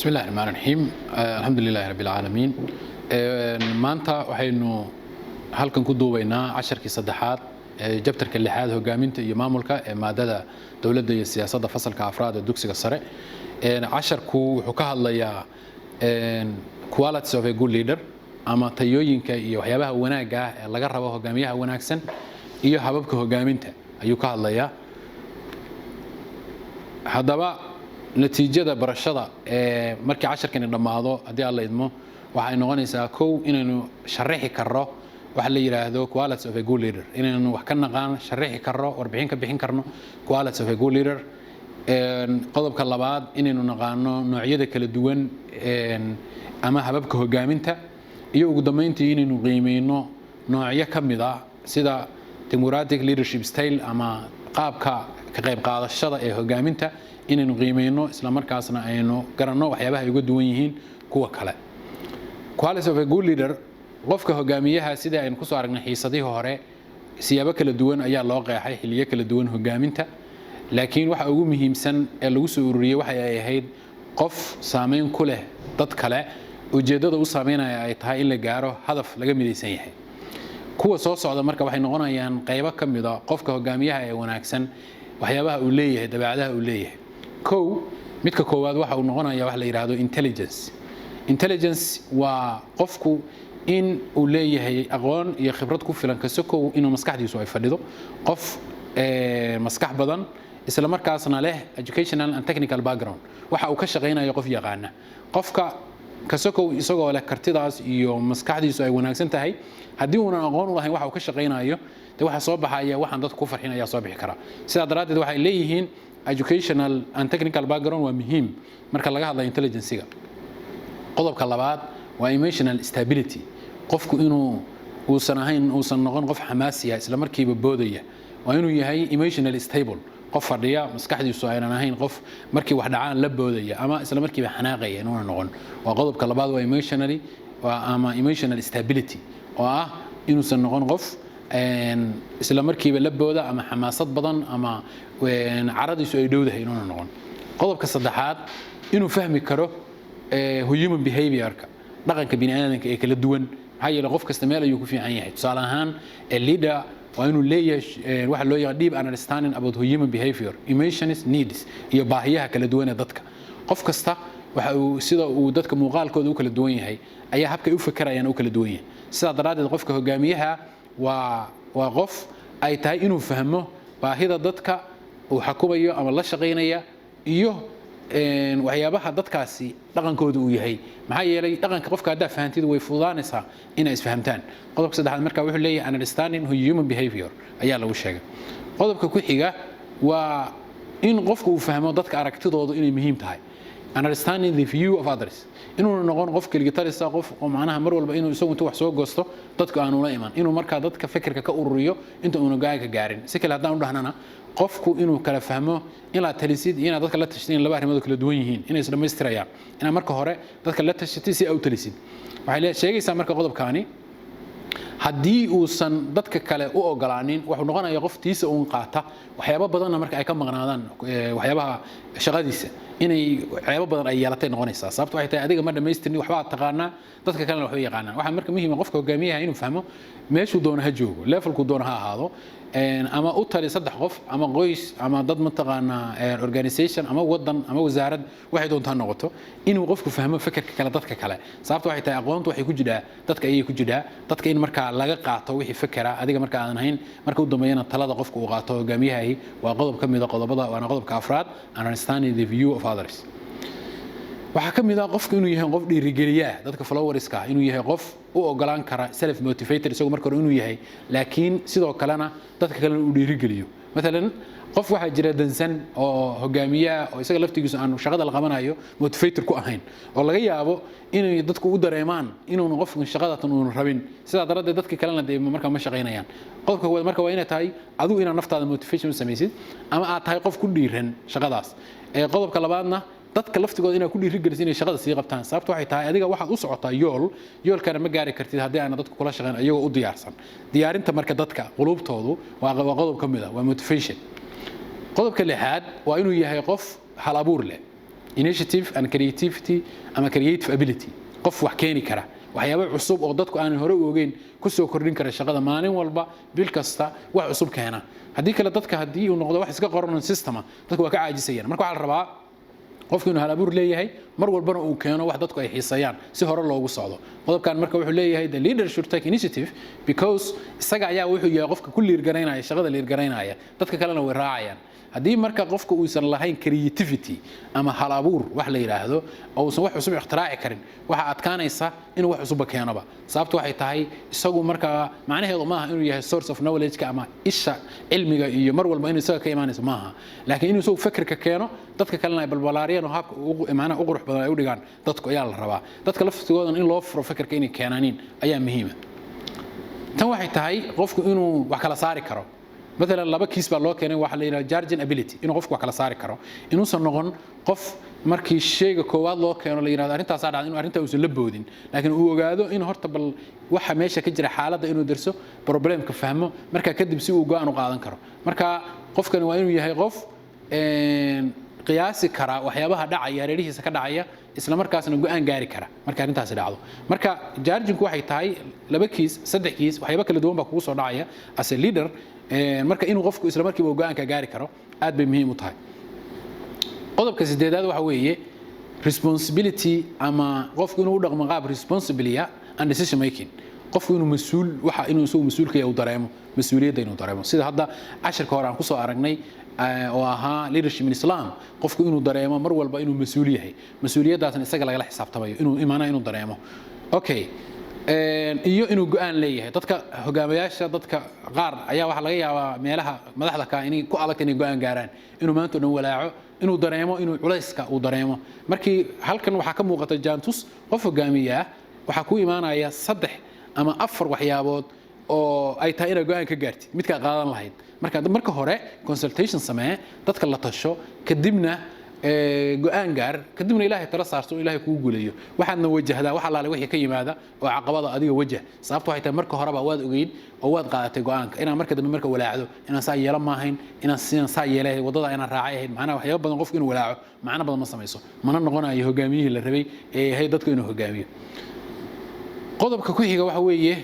بسم الله الرحمن الرحيم الحمد لله رب العالمين maanta waxaynu halkan ku duubaynaa casharkii saddexaad jabtarka lixaad hogaaminta iyo maamulka ee maadada dawladda iyo siyaasadda fasalka afraad ee dugsiga sare casharku wuxuu ka hadlayaa qualities of a good leader ama tayooyinka iyo waxyaabaha wanaagga ah ee laga rabo hogaamiyaha wanaagsan iyo hababka hogaaminta ayuu ka hadlayaa haddaba natiijada barashada ee markii casharkani dhamaado hadii aan la idmo waxay noqonaysaa kow inaynu sharaxi karno waxa la yiraahdo qualities of a good leader inaynu wax ka naqaan sharaxi karno warbixin ka bixin karno qualities of a good leader qodobka labaad inaynu naqaano noocyada kala duwan ama hababka hogaaminta iyo ugu dambeyntii inaynu qiimeeyno noocyo kamid ah sida democratic leadership style ama qaabka ka qayb qaadashada ee hogaaminta inaynu qiimeeyno isla markaasna aynu garanno waxyaabaha ay uga duwan yihiin kuwa kale qualities of a good leader qofka hogaamiyaha sida aynu ku soo aragnay xiisadii hore siyaabo kala duwan ayaa loo qeexay xilliyo kala duwan hogaaminta laakiin waxa ugu muhiimsan ee lagu soo ururiyay waxa ay ahayd qof saameyn ku leh dad kale ujeedada uu saameynaya ay tahay in la gaaro hadaf laga midaysan yahay kuwa soo socda marka waxay noqonayaan qaybo kamid ah qofka hogaamiyaha ee wanaagsan waxyaabaha uu leeyahay dabeecadaha uu leeyahay kow midka koowaad waxa uu noqonayaa wax la yiraahdo intelligence waa qofku in uu leeyahay aqoon iyo khibrad ku filan kasokow inuu maskaxdiisu ay fadhido qof maskax badan isla markaasna leh educational and technical background waxa uu ka shaqeynayo qof yaqaan qofka kasokow isagoo leh kartidaas iyo maskaxdiisu ay wanaagsan tahay hadii uu aqoon u lahayn waxa uu ka shaqeynayo waxa soo baxaya waxaan dadku ku farxinaya soo bixi kara sida daraadeed waxay leeyihiin educational and technical background waa muhiim marka laga hadlayo intelligence-ga qodobka labaad waa emotional stability qofku inuu uusan noqon qof xamaasiya isla markiiba boodaya waa inuu yahay emotional stable qof fadhiya maskaxdiisu aynan ahayn qof markii wax dhacaan la boodaya ama isla markiiba xanaaqaya inuu noqon waa qodobka labaad waa emotional stability oo ah inuusan noqon qof isla markiiba la booda ama xamaasad badan ama caradiisu ay dhowdahay inuu noqon qodobka saddexaad inuu fahmi karo human behavior-ka dhaqanka bini'aadamka ee kala duwan hay'ad qof kasta meel ayuu ku fiican yahay tusaale ahaan leader waa inuu leeyahay waxa loo yaqaan deep understanding about human behavior emotions needs iyo baahiyaha kala duwan ee dadka qof kasta waxa uu sida uu dadka muuqaalkooda u kala duwan yahay ayaa habka ay u fikirayaan u kala duwan yahay sida daraadeed qofka hogaamiyaha waa qof ay tahay inuu fahmo baahida dadka uu xukumayo ama la shaqeynaya iyo waxyaabaha dadkaasi dhaqankooda uu yahay maxaa yeelay dhaqanka qofka hadaa fahantidu way fududaanaysaa inay isfahamtaan qodobka saddexaad marka wuxuu leeyahay understanding human behavior ayaa lagu sheegay qodobka ku xiga waa in qofku uu fahmo dadka aragtidoodu inay muhiim tahay understanding the view of others inuu noqon qof kaliya talisa qof oo macnaha mar walba inuu isagu wax soo goosto dadku aanu la iman inuu marka dadka fikirka ka ururiyo inta uu gaarka gaarin si kale hadaan u dhahnana qofku inuu kala fahmo in la talisid in dadka la tashadeen laba arrimood kala duwan yihiin inay isla meestirayaan in marka hore dadka la tashatay si ay u talisid waxay sheegaysaa marka qodobkaani haddii uusan dadka kale u ogolaanin wuxuu noqonayaa qof tiisa uu qaata waxyaabo badan marka ay ka maqnaadaan waxyaabaha shaqadiisa inay waxyaabo badan ay yeelatay noqonaysaa sababtoo ay tahay adiga ma dhameystirni waxba taqaana dadka kale waxay yaqaanaan waxa marka muhiim ah qofka hogaamiyaha inuu fahmo meeshuu doono ha joogo levelku doono ha ahaado ama u tali saddex qof ama qoys ama dad mataqaana organization ama wadan ama wasaarad waxay doontaa noqoto inuu qofku fahmo fikirka kale dadka kale sababtoo ay tahay aqoontu waxay ku jiraa dadka ayay ku jiraa dadka in marka laga qaato wixii fikira adiga marka aan ahayn marka u dambeeyana talada qofku uu qaato hogaamiyaha waa qodob kamid ah qodobada waana qodobka afraad understanding the view of others waxa kamid ah qofku inuu yahay qof dhiirigeliya dadka followerska inuu yahay qof u ogolaan kara self motivated isagoo marka hore inuu yahay laakiin sidoo kalena dadka kale uu dhiirigeliyo مثلا qof waxa jira dansan oo hogaamiya oo isaga laftigiisu aan shaqada la qabanayo motivator ku ahayn oo laga yaabo inay dadku u dareemaan inuu qofku shaqada tan uu rabin sida daraadeed dadka kalena marka ma shaqeynayaan qofka wada marka waa inay tahay adigu inaad naftaada motivation samaysid ama aad tahay qof ku dhiiran shaqadaas qodobka labaadna dadka laftigooda inay ku dhiirigeliso inay shaqada sii qabtaan sababtoo waxay tahay adiga waxaad u socotaa yoolkana ma gaari kartid haddii aan dadku kula shaqeyn ayagoo u diyaarsan diyaarinta marka dadka qulubtoodu waa qodob kamid ah waa motivation qodobka lixaad waa inuu yahay qof hal abuur leh initiative and creativity ama creative ability qof wax keeni kara waxyaabo cusub oo dadku aan hore u ogeyn ku soo kordhin kara shaqada maalin walba bil kasta wax cusub keena hadii kale dadka hadii uu noqdo wax iska qoran system dadku waa ka caajisayaan marka waxa la rabaa qofku inuu hal abuur leeyahay mar walbana uu keeno wax dadku ay xiiseeyaan si hore loogu socdo qodobkan marka wuxuu leeyahay the leader should take initiative because isaga ayaa wuxuu yahay qofka ku liir garaynaya shaqada liir garaynaya dadka kalena way raacayaan hadii marka qofku uusan lahayn creativity ama hal abuur wax la yiraahdo oo uusan wax cusub ikhtiraacin karin waxa adkaanaysa inuu wax cusub keenaba sababtu waxay tahay isagu marka macnaheedu maaha inuu yahay source of knowledge ka ama isha cilmiga iyo mar walba inuu isaga ka imaanayso maaha laakiin inuu soo fikirka keeno dadka kalena ay balbalaariyaan oo habka ugu imaana u qurux badan ay u dhigaan dadku ayaa la rabaa dadka laftigooda in loo furo fikirka inay keenaaniin ayaa muhiim ah tan waxay tahay qofku inuu wax kala saari karo مثلا laba kiis baa loo keenay waxa la yiraahdo jargon ability inuu qofku kala saari karo inuusan noqon qof markii shayga koowaad loo keeno la yiraahdo arintaas dhacday inuu arinta uusan la boodin laakiin uu ogaado in horta bal waxa meesha ka jira xaaladda inuu darso problemka fahmo marka kadib si uu go'aan u qaadan karo marka qofkan waa inuu yahay qof qiyaasi kara waxyaabaha dhacaya reerihiisa ka dhacaya isla markaasna go'aan gaari kara marka arintaas dhacdo marka jargonku waxay tahay laba kiis saddex kiis waxyaabo kala duwan baa kugu soo dhacaya as a leader marka inuu qofku isla markiiba go'aan ka gaari karo aad bay muhiim u tahay qodobka sideedaad waxa weeye responsibility ama qofku inuu u dhaqmo qaab responsibility and decision making qofku inuu mas'uul waxa inuu soo mas'uulka yahay u dareemo mas'uuliyadda inuu dareemo sida hadda casharka hore aan ku soo aragnay oo ahaa leadership in Islam qofku inuu dareemo mar walba inuu mas'uul yahay mas'uuliyaddaasna isaga laga xisaabtamayo inuu imaana inuu dareemo okay iyo inuu go'aan leeyahay dadka hogaamiyaasha dadka qaar ayaa waxa laga yaabaa meelaha madaxda ka inay ku adag inay go'aan gaaraan inuu maanta dhan walaaco inuu dareemo inuu culayska uu dareemo markii halkan waxa ka muuqata jaantus qof hogaamiya waxa ku imaanaya 3 ama 4 waxyaabood oo ay tahay inay go'aan ka gaartid mid ka qaadan lahayd marka hore consultation samee dadka la tasho kadibna go'aan gaar kadibna ilaahay tala saarto ilaahay kugu guuleeyo waxaadna wajahdaa waxa laale wixii ka yimaada oo caqabada adiga wajah sababtu waxay tahay marka horeba waad ogeyn oo waad qaadatay go'aanka inaan marka dambe marka walaacdo inaan saa yeelan maahayn inaan saa yeelay wadada inaan raacay ahayn macnaha waxyaabo badan qofku inuu walaaco macna badan ma samayso mana noqonayo hogaamiyihii la rabay ee hay dadku inuu hogaamiyo qodobka ku xiga waxa weeye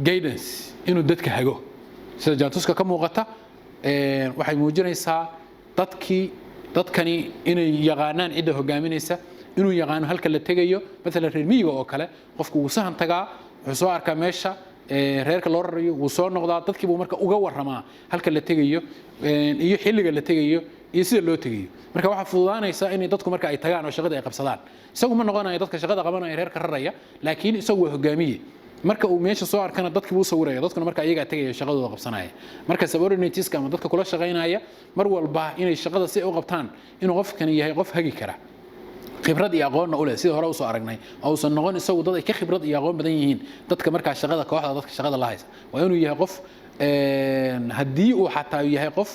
guidance inuu dadka hago sida jaantuska ka muuqata waxay muujinaysaa dadkani inay yaqaanaan cid hogaaminaysa inuu yaqaano halka la tagayo mesela reer miyiga oo kale qofku uu sahan tagaa wuxuu soo arkaa meesha reerka loo rarayo uu soo noqdaa dadkii buu marka uga waramaa halka la tagayo iyo xilliga la tagayo iyo sida loo tagayo marka waxa fududaanaysa in dadku marka ay tagaan oo shaqada ay qabsadaan isagu ma noqonayo dadka shaqada qabanaya reerka raraya laakiin isagu waa hogaamiye marka uu meesha soo arkana dadkii uu sawiraya dadkuna marka ayaga tagay shaqadooda qabsanaya marka subordinates ama dadka kula shaqeynaya mar walba inay shaqada si u qabtaan inuu qofkan yahay qof hagi kara khibrad iyo aqoon u leh sida hore u soo aragnay oo san noqon isagu dad ay ka khibrad iyo aqoon badan yihiin dadka marka shaqada kooxda dadka shaqada la haysta waa inuu yahay qof hadii uu xataa yahay qof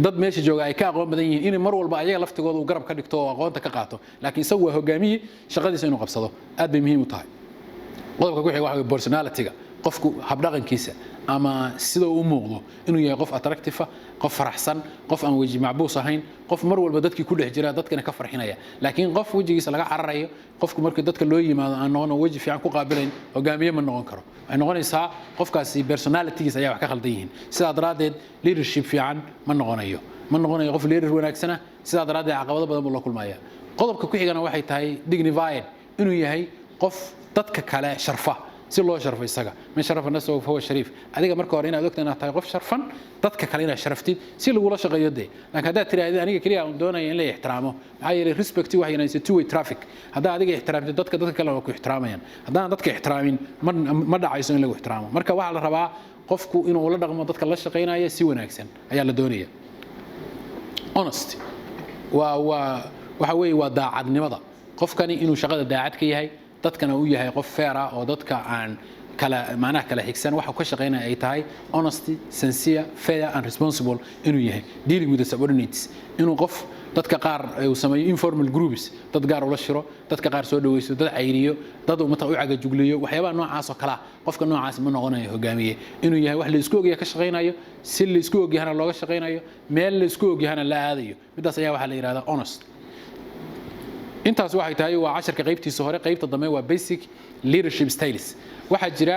dad meesha jooga ay ka aqoon badan yihiin in mar walba ayaga laftigooda uu garab ka dhigto oo aqoonta ka qaato laakiin isagu waa hogaamiye shaqadiisa inuu qabsado aad bay muhiim u tahay qodobka ku xiga waxa weeye personality-ga qofku habdhaqankiisa ama sida uu muuqdo inuu yahay qof attractive qof faraxsan qof aan waji macbuus ahayn qof mar walba dadkii ku dhex jira dadkana ka farxinaya laakiin qof wajigiisa laga cararayo qofku markii dadka loo yimaado aan noqon waji fiican ku qaabilayn hogaamiye ma noqon karo ay noqonaysaa qofkaasi personality-giisa ayaa wax ka khaldan yihiin sidaa daraadeed leadership fiican ma noqonayo qof leader wanaagsan sidaa daraadeed caqabado badan buu la kulmaya qodobka ku xigana waxay tahay dignified inuu yahay qof dadka kale sharfa si loo sharfo isaga ma sharafa nafsuhu huwa sharif adiga marka hore inaad ogtahay inaad tahay qof sharfan dadka kale inaad sharaftid si lagu la shaqeeyo laakiin hadaa tiraahdo aniga kaliya aan doonayo in la ixtiraamo maxaa yeelay respect waxa inaysan two way traffic hadaa adiga ixtiraamtid dadka kale waa ku ixtiraamayaan haddaan dadka ixtiraamin ma dhacayso in lagu ixtiraamo marka waxa la rabaa qofku inuu la dhaqmo dadka la shaqeynaya si wanaagsan ayaa la doonaya honesty waxa weeye waa daacadnimada qofkani inuu shaqada daacad ka yahay dadkana uu yahay qof fair ah oo dadka aan kala macnaha kala xigsan waxa ka shaqeynaya ay tahay honesty sincere fair and responsible inuu yahay dealing with the subordinates inuu qof dadka qaar uu sameeyo informal groups dad gaar ula shiro dadka qaar soo dhaweysto dad cayriyo dad uu mata u caga jugleeyo waxyaabaha noocaas oo kala qofka noocaas ma noqonayo hogaamiye inuu yahay wax la isku ogyahay ka shaqeynayo si la isku ogyahana looga shaqeynayo meel la isku ogyahana la aadayo midaas ayaa waxa la yiraahdaa honest intaas waxay tahay waa 10ka qaybtiisa hore qaybta dambe waa basic leadership styles waxa jira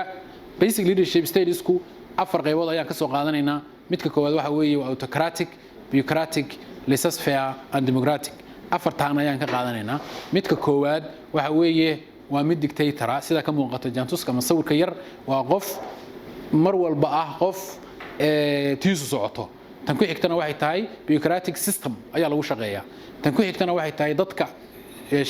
basic leadership styles ku afar qaybood ayaan ka soo qaadanaynaa midka koowaad waxa weeye waa autocratic bureaucratic laissez-faire and democratic afartaan ayaan ka qaadanaynaa midka koowaad waxa weeye waa mid dictator sida ka muuqato jaantuska ama sawirka yar waa qof mar walba ah qof tiisu socoto tan ku xigtana waxay tahay bureaucratic system ayaa lagu shaqeeyaa tan ku xigtana waxay tahay dadka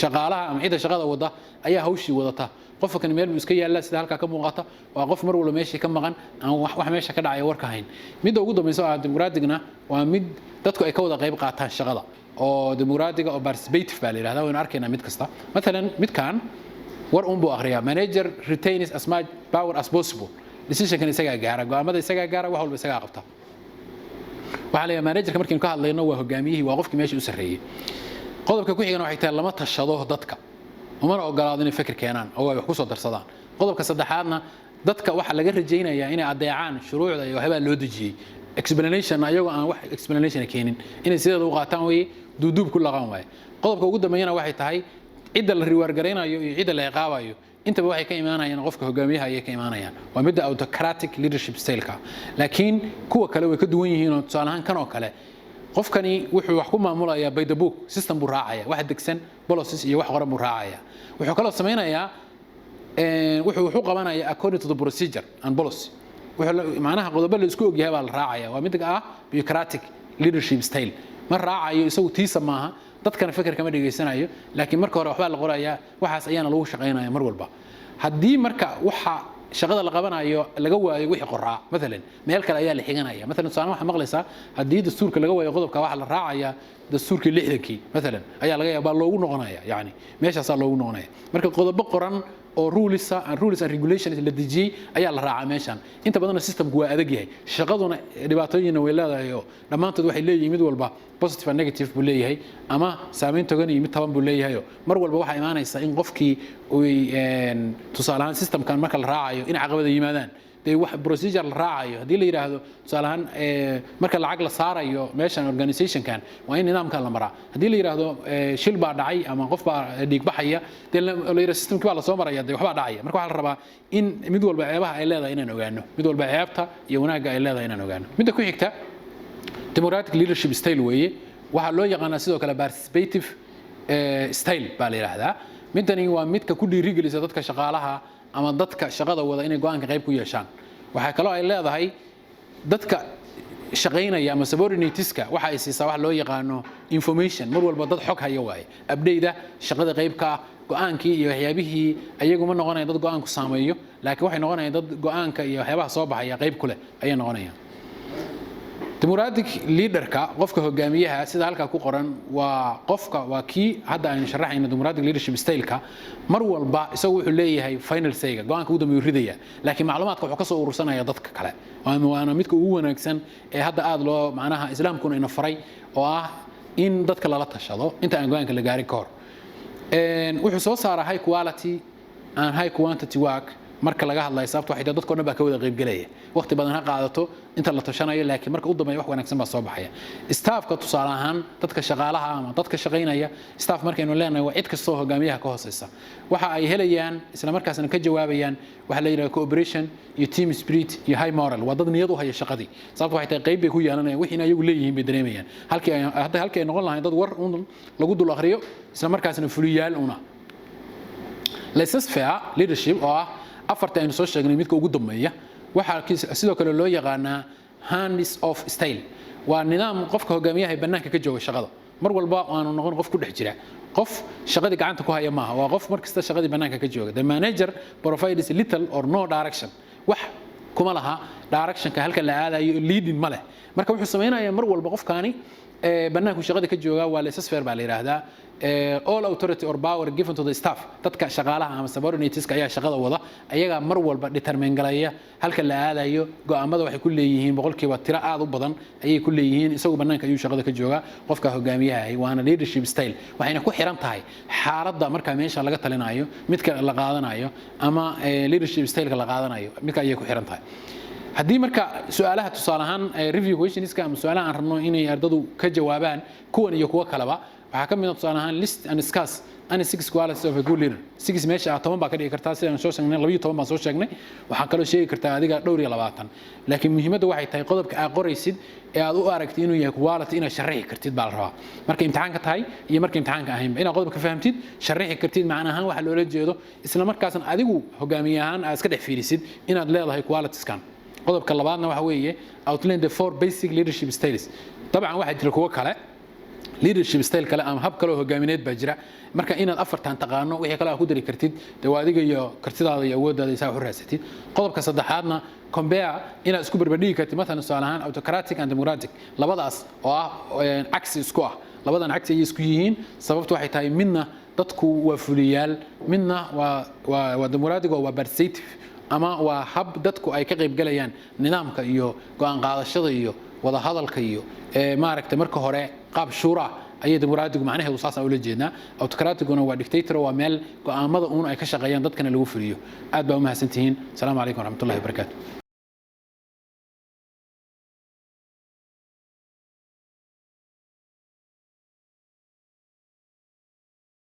shaqaalaha ama cida shaqada wada ayaa hawshii wadata qofka kan meel iska yaala sida halka ka muuqata waa qof mar walba meeshii ka maqan aan wax meesha ka dhacay warka hayn mid ugu dambayso ah democraticna waa mid dadku ay ka wada qayb qaataan shaqada oo democratic oo participative baa la yiraahdaa waan arkaynaa mid kasta mesela midkan war buu akhriyaa manager retains as much power as possible decision kan isaga gaara go'aamada isaga gaara wax walba isaga qabta waxa la managerka markii ka hadlayno waa hogaamiyihii waa qofkii meesha u sareeyay qodobka ku xigana waxay tahay lama tashado dadka umana ogolaado inay fikir keenaan oo ay wax ku soo darsadaan qodobka saddexaadna dadka waxa laga rajaynayaa inay adeecaan shuruucda iyo waxba loo dejiyay explanation ayagoo aan wax explanation keenin inay sideeda u qaataan way duuduub ku laqan way qodobka ugu dambeeyana waxay tahay cid la riwaar gareynayo iyo cid la ciqaabayo intaba waxay ka imaanayaan qofka hogaamiyaha ay ka imaanayaan waa mid autocratic leadership style-ka laakiin kuwa kale way ka duwan yihiin oo tusaalahan kan oo kale qofkani wuxuu wax ku maamulayaa by the book system buu raacaya wax degsan policies iyo wax qoran buu raacaya wuxuu kala sameeynaya wuxuu qabanaya according to the procedure and policy wuxuu macnaha qodobo la isku og yahay baa la raacaya waa mid ah bureaucratic leadership style ma raacayo isagu tiisa maaha dadkana fikir kama dhageysanayo laakiin marka hore waxba la qorayaa waxaas ayaana lagu shaqeynaya mar walba hadii marka waxa shaqada la qabanayo laga waayo wixii qoraa mesela meel kale ayaa la xiganaya mesela saan waxa maqlaysaa hadii dastuurka laga waayo qodobka waxa la raacaya dastuurkii 60kii mesela ayaa laga yaabaa loogu noqonaya yani meeshaas loogu noqonaya marka qodobo qoran oo rules and regulations la dejiyay ayaa la raacaa meeshan inta badan systemku waa adag yahay shaqaduna dhibaatooyin way leedahay oo dhamaantood waxay leeyihiin mid walba positive and negative buu leeyahay ama saameyn togan iyo mid taban buu leeyahay mar walba waxa imaanaysa in qofkii uu tusaalahan systemkan marka la raacayo in caqabado yimaadaan wax procedure la raacayo hadii la yiraahdo tusaalahan marka lacag la saarayo meeshan organization kan waa in nidaamka la maraa hadii la yiraahdo shil baa dhacay ama qof baa dhiig baxaya la yiraahdo systemka la soo maraya waxba dhacaya marka waxa la rabaa in mid walba ceebaha ay leedahay inaan ogaano mid walba ceebta iyo wanaaga ay leedahay inaan ogaano midda ku xigta democratic leadership style weeye waxa loo yaqaan sidoo kale participative style baa la yiraahdaa midani waa midka ku dhiirigelisa dadka shaqaalaha ama dadka shaqada wada inay go'aanka qayb ku yeeshaan waxa kale oo ay leedahay dadka shaqeynaya ama subordinateska waxa ay siisaa wax loo yaqaano information mar walba dad xog haya waay update shaqada qaybka go'aankii iyo waxyaabihii ayagu ma noqonayaan dad go'aanku saameeyo laakiin waxay noqonayaan dad go'aanka iyo waxyaabaha soo baxaya qayb kule ayay noqonayaan democratic leaderka qofka hogaamiyaha sida halka ku qoran waa qofka waa kii hadda aan sharaxayno democratic leadership style-ka mar walba isagu wuxuu leeyahay final say-ga go'aanka uu dambeeyo ridaya laakiin macluumaadka wuxuu ka soo urursanaya dadka kale waana midka ugu wanaagsan ee hadda aad loo macnaha islaamkuna ina faray oo ah in dadka lala tashado inta aan go'aanka la gaarin ka hor wuxuu soo saaraa high quality and high quantity work marka laga hadlayo sababta waxay dadka dhan baa ka wada qayb galaya waqti badan ha qaadato inta la tashanayo laakiin marka u dambeeyo wax wanaagsan baa soo baxaya staffka tusaale ahaan dadka shaqaalaha ama dadka shaqeynaya staff markaynu leenahay waa cid kasta oo hogaamiyaha ka hooseysa waxa ay helayaan isla markaasna ka jawaabayaan waxa la yiraahdo cooperation iyo team spirit iyo high moral waa dad niyad u haya shaqadii sababta waxay tahay qayb bay ku yeelanayaan wixii ayagu leeyihiin bay dareemayaan halkii ay noqon lahayn dad war lagu dul akhriyo isla markaasna fuliyaal una laissez-faire leadership oo ah afarta aynu soo sheegnay midka ugu dambeeya waxa sidoo kale loo yaqaanaa hands off style waa nidaam qofka hogaamiyaha ay banaanka ka jooga shaqada mar walba aanu noqon qof ku dhex jira qof shaqadii gacanta ku haya maaha waa qof markasta shaqadii banaanka ka jooga the manager provides little or no direction wax kuma laha directionka halka la aadayo leading ma leh marka wuxuu sameeynayaa mar walba qofkaani banaanku shaqada ka jooga waa laissez-faire baa la yiraahdaa all authority or power given to the staff dadka shaqaalaha ama subordinateska ayaa shaqada wada ayaga mar walba determine galaya halka la aadayo go'aamada waxay ku leeyihiin boqolkiiba tiro aad u badan ayay ku leeyihiin isagu banaanka ayuu shaqada ka jooga qofka hogaamiyaha ah waana leadership style waxayna ku xiran tahay xaaladda marka meesha laga talinayo midka la qaadanayo ama leadership style ka la qaadanayo midka ayay ku xiran tahay haddii marka su'aalaha tusaalahan review questionska ama su'aalaha aan rabno inay ardadu ka jawaabaan kuwan iyo kuwa kaleba waxaa ka mid ah tusaale ahaan list and discuss any 6 qualities of a good leader 6 meesha 10 baa ka dhigi kartaa sidaan soo sheegnay 12 baan soo sheegnay waxaa kaloo sheegi kartaa adiga dhowr iyo 20 laakiin muhiimadda waxay tahay qodobka aad qoraysid ee aad u aragtid inuu yahay quality inaad sharxi kartid baa la rabaa marka imtixaanka tahay iyo marka imtixaanka ahayn inaad qodobka fahamtid sharxi kartid macnaha waxa loola jeedo isla markaasna adigu hogaamiyahan aad iska dhex fiirisid inaad leedahay qualities kan qodobka labaadna waxa weeye outline the 4 basic leadership styles طبعا waxa jira kuwa kale leadership style kale ama hab kale oo hogaamineed baa jira marka inaad afartan taqaano wixii kale aad ku dari kartid dawaadiga iyo kartidaada iyo awooddaada isaa u raasatid qodobka saddexaadna compare inaad isku barbardhigi kartid مثلا su'aalahan autocratic and democratic labadaas oo ah cagsi isku ah labadan cagsi ay isku yihiin sababtu waxay tahay midna dadku waa fuliyaal midna waa democratic oo waa participative ama waa hab dadku ay ka qayb galayaan nidaamka iyo go'aan qaadashada iyo wada hadalka iyo maaragtay marka hore qaab shuura ayay dimuqraadigu macnaheedu saas u la jeednaa autocraticuna waa dictator waa meel go'aamada uun ay ka shaqeeyaan dadkana lagu fuliyo aad baa u mahadsantihiin salaamu calaykum waraxmatullaahi wabarakaatuh